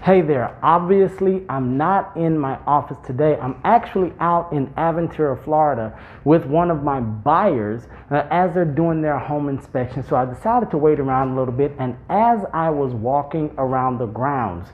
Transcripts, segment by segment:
Hey there, obviously I'm not in my office today. I'm actually out in Aventura, Florida with one of my buyers as they're doing their home inspection. So I decided to wait around a little bit, and as I was walking around the grounds,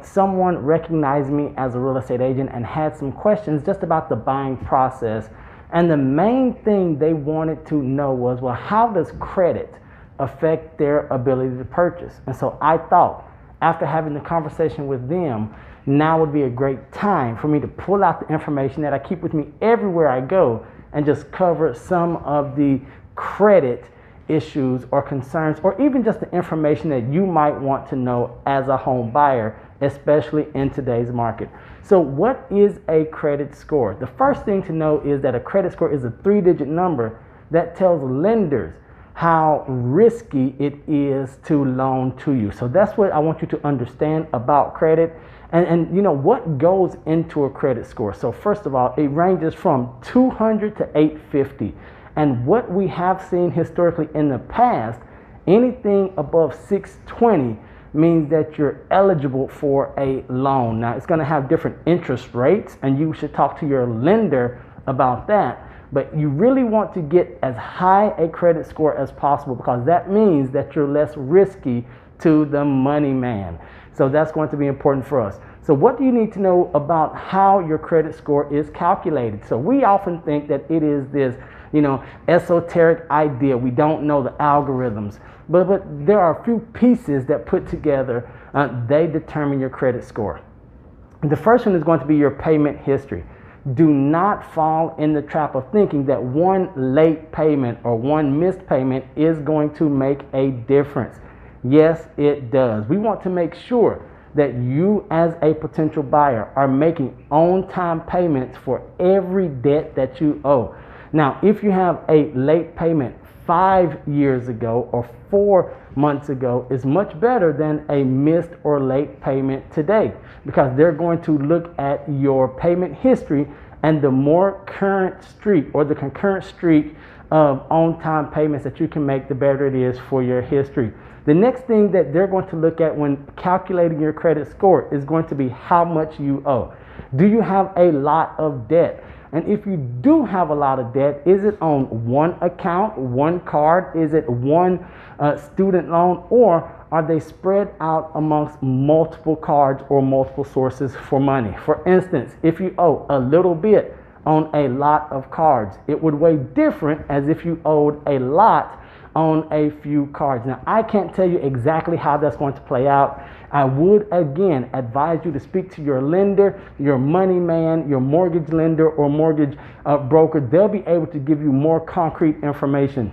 someone recognized me as a real estate agent and had some questions just about the buying process. And the main thing they wanted to know was, well, how does credit affect their ability to purchase? And so I thought, after having the conversation with them, now would be a great time for me to pull out the information that I keep with me everywhere I go and just cover some of the credit issues or concerns, or even just the information that you might want to know as a home buyer, especially in today's market. So what is a credit score? The first thing to know is that a credit score is a 3-digit number that tells lenders how risky it is to loan to you. So that's what I want you to understand about credit and what goes into a credit score. So first of all, it ranges from 200 to 850. And what we have seen historically in the past, anything above 620 means that you're eligible for a loan. Now, it's going to have different interest rates, and you should talk to your lender about that. But you really want to get as high a credit score as possible, because that means that you're less risky to the money man. So that's going to be important for us. So what do you need to know about how your credit score is calculated? So we often think that it is this, esoteric idea. We don't know the algorithms, but there are a few pieces that put together, they determine your credit score. The first one is going to be your payment history. Do not fall in the trap of thinking that one late payment or one missed payment is going to make a difference. Yes, it does. We want to make sure that you as a potential buyer are making on-time payments for every debt that you owe. Now, if you have a late payment 5 years ago or 4 months ago, is much better than a missed or late payment today, because they're going to look at your payment history, and the more current streak or the concurrent streak of on-time payments that you can make, the better it is for your history. The next thing that they're going to look at when calculating your credit score is going to be how much you owe. Do you have a lot of debt? And if you do have a lot of debt, is it on one account, one card? Is it one student loan, or are they spread out amongst multiple cards or multiple sources for money? For instance, if you owe a little bit on a lot of cards, it would weigh different as if you owed a lot on a few cards. Now, I can't tell you exactly how that's going to play out. I would, again, advise you to speak to your lender, your money man, your mortgage lender or mortgage broker. They'll be able to give you more concrete information.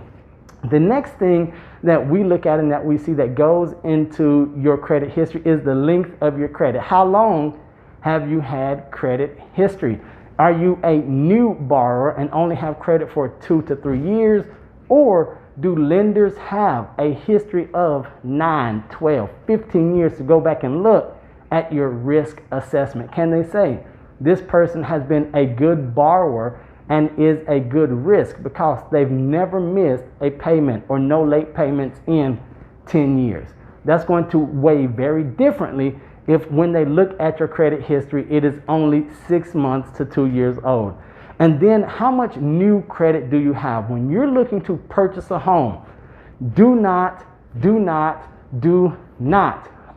The next thing that we look at and that we see that goes into your credit history is the length of your credit. How long have you had credit history? Are you a new borrower and only have credit for 2 to 3 years, or do lenders have a history of 9, 12, 15 years to go back and look at your risk assessment? Can they say this person has been a good borrower and is a good risk because they've never missed a payment or no late payments in 10 years? That's going to weigh very differently if when they look at your credit history, it is only 6 months to 2 years old. And then how much new credit do you have? When you're looking to purchase a home, do not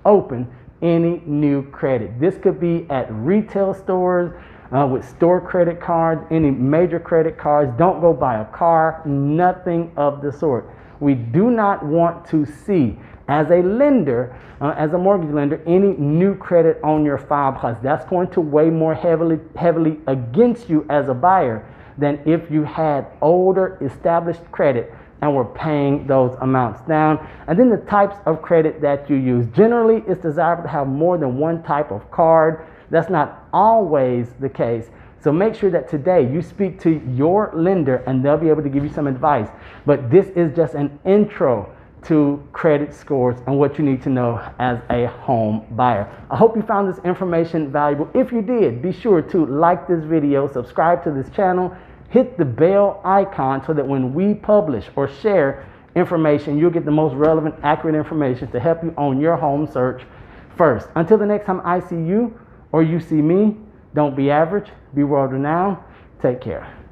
open any new credit. This could be at retail stores, with store credit cards, any major credit cards. Don't go buy a car, nothing of the sort. We do not want to see, as a lender, as a mortgage lender, any new credit on your file, because that's going to weigh more heavily against you as a buyer than if you had older established credit and were paying those amounts down. And then the types of credit that you use. Generally, it's desirable to have more than one type of card. That's not always the case. So make sure that today you speak to your lender and they'll be able to give you some advice. But this is just an intro to credit scores and what you need to know as a home buyer. I hope you found this information valuable. If you did, be sure to like this video, subscribe to this channel, hit the bell icon so that when we publish or share information, you'll get the most relevant, accurate information to help you on your home search first. Until the next time I see you or you see me, don't be average, be world renowned. Take care.